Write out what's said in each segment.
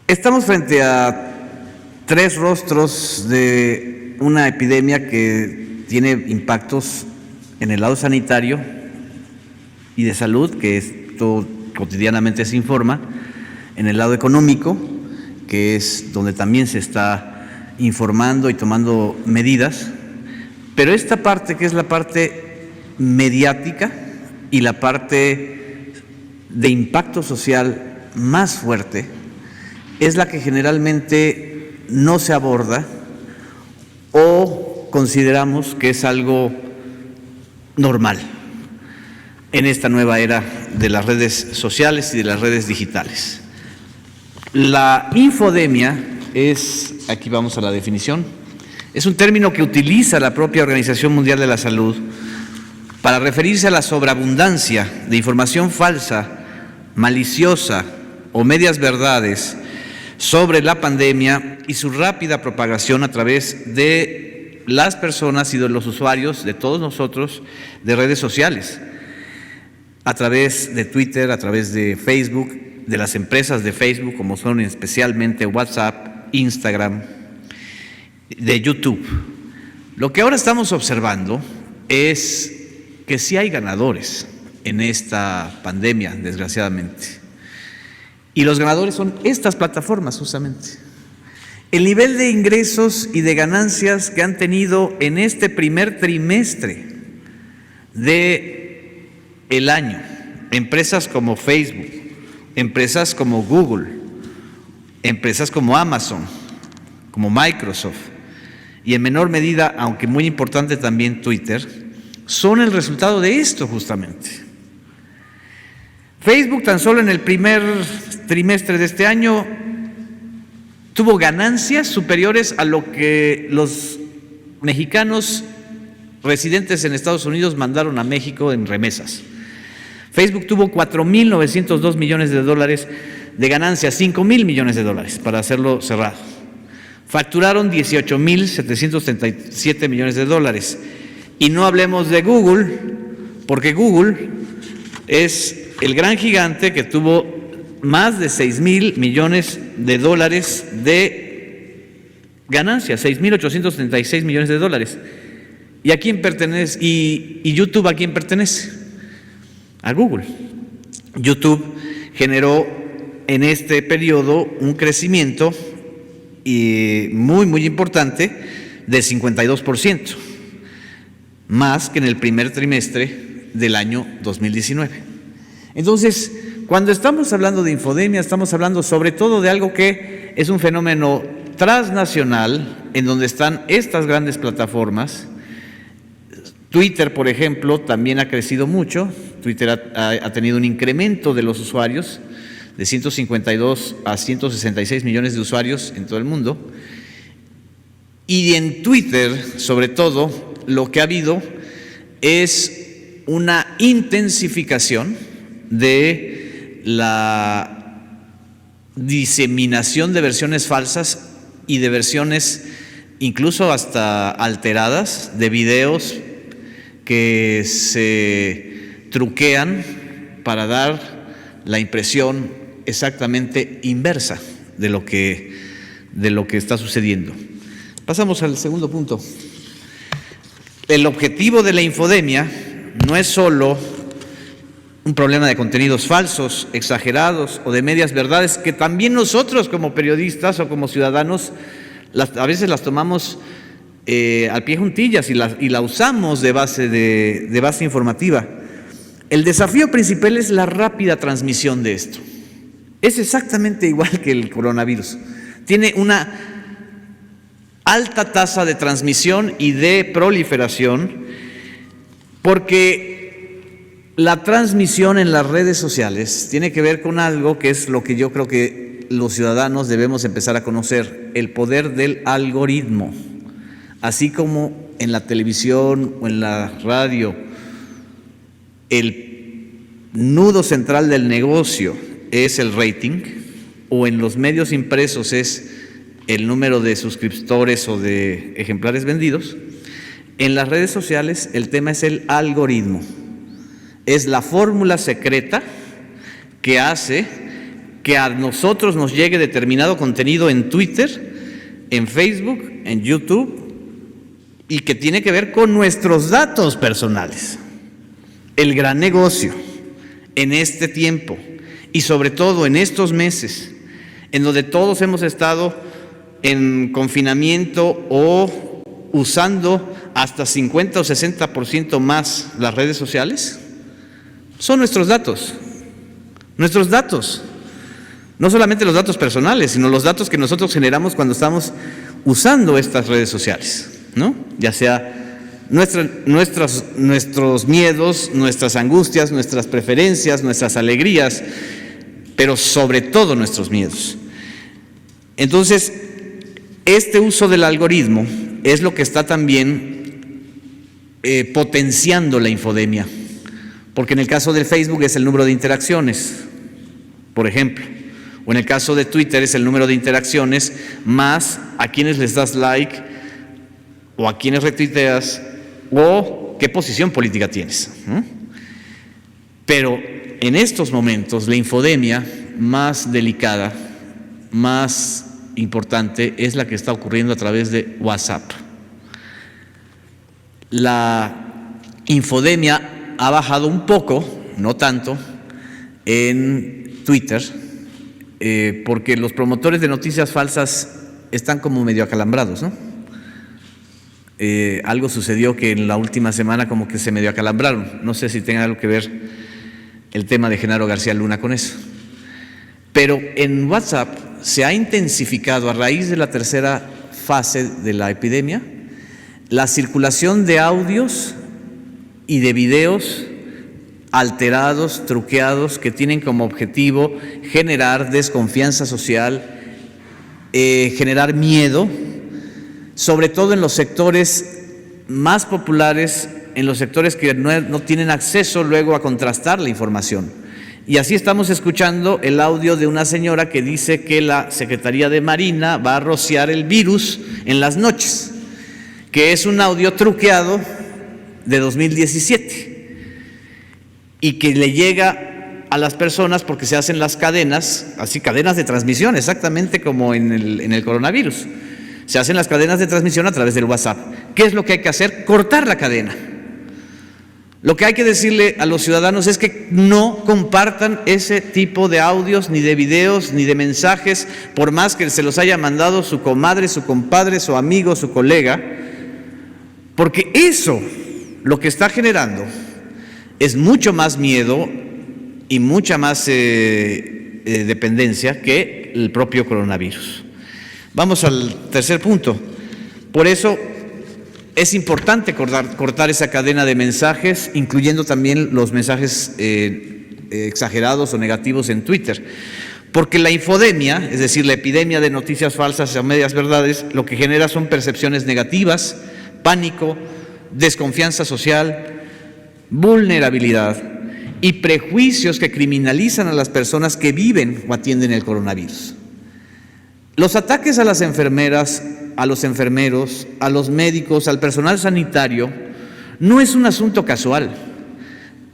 Estamos frente a tres rostros de una epidemia que tiene impactos en el lado sanitario y de salud, que esto cotidianamente se informa, en el lado económico, que es donde también se está informando y tomando medidas, pero esta parte que es la parte mediática y la parte de impacto social más fuerte, es la que generalmente no se aborda o consideramos que es algo normal en esta nueva era de las redes sociales y de las redes digitales. La infodemia es, aquí vamos a la definición, es un término que utiliza la propia Organización Mundial de la Salud para referirse a la sobreabundancia de información falsa, maliciosa o medias verdades sobre la pandemia y su rápida propagación a través de las personas y de los usuarios, de todos nosotros, de redes sociales, a través de Twitter, a través de Facebook, de las empresas de Facebook, como son especialmente WhatsApp, Instagram, de YouTube. Lo que ahora estamos observando es que sí hay ganadores en esta pandemia, desgraciadamente. Y los ganadores son estas plataformas, justamente. El nivel de ingresos y de ganancias que han tenido en este primer trimestre del año, empresas como Facebook, empresas como Google, empresas como Amazon, como Microsoft, y en menor medida, aunque muy importante también Twitter, son el resultado de esto justamente. Facebook tan solo en el primer trimestre de este año tuvo ganancias superiores a lo que los mexicanos residentes en Estados Unidos mandaron a México en remesas. Facebook tuvo 4.902 millones de dólares de ganancias, 5.000 millones de dólares, para hacerlo cerrado. Facturaron 18.737 millones de dólares. Y no hablemos de Google, porque Google es el gran gigante que tuvo más de 6.000 millones de dólares de ganancias, 6.836 millones de dólares. ¿Y a quién pertenece? ¿Y YouTube a quién pertenece? A Google. YouTube generó en este periodo un crecimiento muy importante del 52%, más que en el primer trimestre del año 2019. Entonces, cuando estamos hablando de infodemia, estamos hablando sobre todo de algo que es un fenómeno transnacional, en donde están estas grandes plataformas. Twitter, por ejemplo, también ha crecido mucho. Twitter ha tenido un incremento de los usuarios de 152 a 166 millones de usuarios en todo el mundo. Y en Twitter, sobre todo, lo que ha habido es una intensificación de la diseminación de versiones falsas y de versiones incluso hasta alteradas de videos que se truquean para dar la impresión exactamente inversa de lo que está sucediendo. Pasamos al segundo punto. El objetivo de la infodemia no es solo un problema de contenidos falsos, exagerados o de medias verdades, que también nosotros como periodistas o como ciudadanos a veces las tomamos al pie juntillas y la usamos de base informativa. El desafío principal es la rápida transmisión de esto. Es exactamente igual que el coronavirus. Tiene una alta tasa de transmisión y de proliferación, porque la transmisión en las redes sociales tiene que ver con algo que es lo que yo creo que los ciudadanos debemos empezar a conocer: el poder del algoritmo. Así como en la televisión o en la radio el nudo central del negocio es el rating, o en los medios impresos es el número de suscriptores o de ejemplares vendidos, en las redes sociales el tema es el algoritmo. Es la fórmula secreta que hace que a nosotros nos llegue determinado contenido en Twitter, en Facebook, en YouTube, y que tiene que ver con nuestros datos personales. El gran negocio en este tiempo y sobre todo en estos meses, en donde todos hemos estado en confinamiento o usando hasta 50 o 60% más las redes sociales, son nuestros datos. Nuestros datos. No solamente los datos personales, sino los datos que nosotros generamos cuando estamos usando estas redes sociales, ¿no? Ya sea nuestros miedos, nuestras angustias, nuestras preferencias, nuestras alegrías, pero sobre todo nuestros miedos. Entonces, este uso del algoritmo es lo que está también potenciando la infodemia, porque en el caso del Facebook es el número de interacciones, por ejemplo, o en el caso de Twitter es el número de interacciones más a quienes les das like o a quienes retuiteas o qué posición política tienes, ¿no? Pero en estos momentos la infodemia más delicada, más importante, es la que está ocurriendo a través de WhatsApp. La infodemia ha bajado un poco, no tanto, en Twitter, porque los promotores de noticias falsas están como medio acalambrados, ¿no? Algo sucedió que en la última semana como que se medio acalambraron. No sé si tenga algo que ver el tema de Genaro García Luna con eso. Pero en WhatsApp se ha intensificado a raíz de la tercera fase de la epidemia la circulación de audios y de videos alterados, truqueados, que tienen como objetivo generar desconfianza social, generar miedo, sobre todo en los sectores más populares, en los sectores que no tienen acceso luego a contrastar la información. Y así estamos escuchando el audio de una señora que dice que la Secretaría de Marina va a rociar el virus en las noches, que es un audio truqueado de 2017 y que le llega a las personas porque se hacen las cadenas, así cadenas de transmisión, exactamente como en el coronavirus. Se hacen las cadenas de transmisión a través del WhatsApp. ¿Qué es lo que hay que hacer? Cortar la cadena. Lo que hay que decirle a los ciudadanos es que no compartan ese tipo de audios, ni de videos, ni de mensajes, por más que se los haya mandado su comadre, su compadre, su amigo, su colega, porque eso lo que está generando es mucho más miedo y mucha más dependencia que el propio coronavirus. Vamos al tercer punto. Por eso es importante cortar esa cadena de mensajes, incluyendo también los mensajes exagerados o negativos en Twitter. Porque la infodemia, es decir, la epidemia de noticias falsas o medias verdades, lo que genera son percepciones negativas, pánico, desconfianza social, vulnerabilidad y prejuicios que criminalizan a las personas que viven o atienden el coronavirus. Los ataques a las enfermeras, a los enfermeros, a los médicos, al personal sanitario, no es un asunto casual.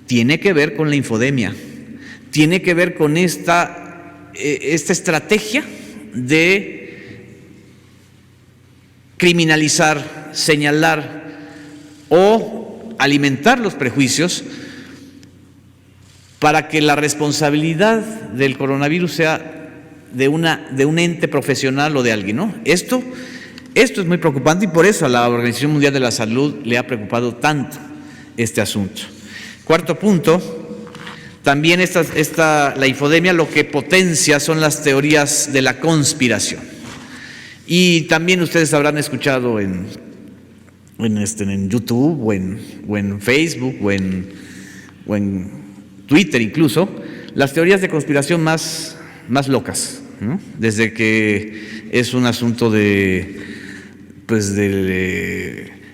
Tiene que ver con la infodemia, tiene que ver con esta estrategia de criminalizar, señalar o alimentar los prejuicios para que la responsabilidad del coronavirus sea de un ente profesional o de alguien, ¿no? Esto es muy preocupante y por eso a la Organización Mundial de la Salud le ha preocupado tanto este asunto. Cuarto punto, también la infodemia lo que potencia son las teorías de la conspiración. Y también ustedes habrán escuchado en YouTube o en Facebook o en Twitter incluso, las teorías de conspiración más locas, ¿no? Desde que es un asunto de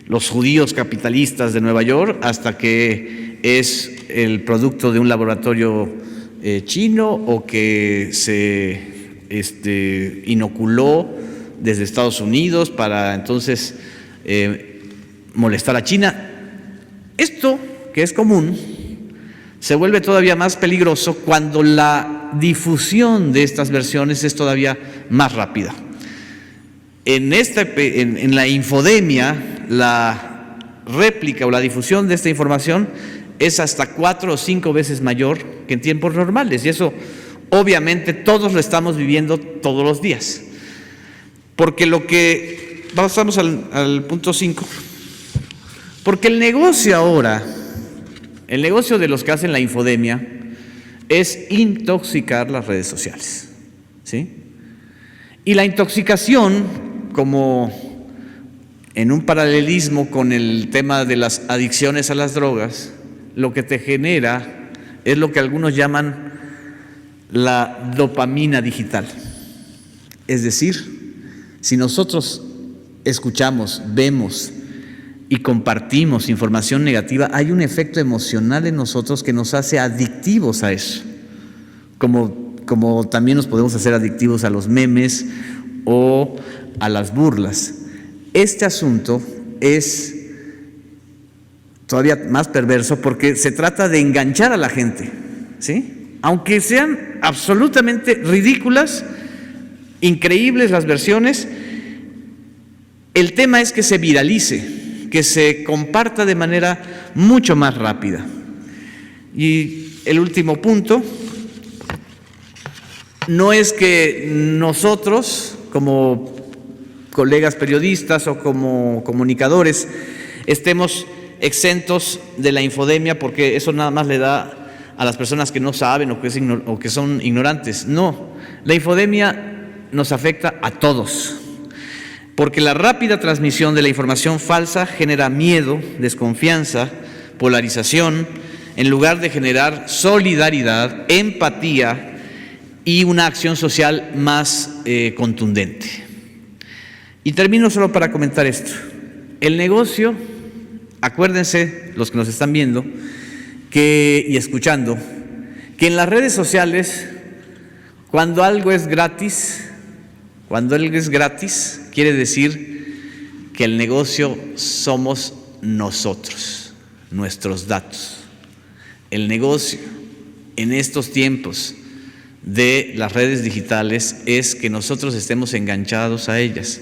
los judíos capitalistas de Nueva York hasta que es el producto de un laboratorio chino o que se inoculó desde Estados Unidos para entonces molestar a China. Esto, que es común, se vuelve todavía más peligroso cuando la la difusión de estas versiones es todavía más rápida. En la infodemia, la réplica o la difusión de esta información es hasta 4 o 5 veces mayor que en tiempos normales, y eso obviamente todos lo estamos viviendo todos los días. Porque pasamos al punto 5, porque el negocio ahora, el negocio de los que hacen la infodemia es intoxicar las redes sociales, ¿sí? Y la intoxicación, como en un paralelismo con el tema de las adicciones a las drogas, lo que te genera es lo que algunos llaman la dopamina digital. Es decir, si nosotros escuchamos, vemos y compartimos información negativa, hay un efecto emocional en nosotros que nos hace adictivos a eso, como también nos podemos hacer adictivos a los memes o a las burlas. Este asunto es todavía más perverso porque se trata de enganchar a la gente, ¿sí? Aunque sean absolutamente ridículas, increíbles las versiones, el tema es que se viralice, que se comparta de manera mucho más rápida. Y el último punto, no es que nosotros, como colegas periodistas o como comunicadores, estemos exentos de la infodemia, porque eso nada más le da a las personas que no saben o que son ignorantes. No, la infodemia nos afecta a todos, porque la rápida transmisión de la información falsa genera miedo, desconfianza, polarización, en lugar de generar solidaridad, empatía y una acción social más contundente. Y termino solo para comentar esto. El negocio, acuérdense, los que nos están viendo y escuchando, que en las redes sociales, cuando algo es gratis, quiere decir que el negocio somos nosotros, nuestros datos. El negocio en estos tiempos de las redes digitales es que nosotros estemos enganchados a ellas.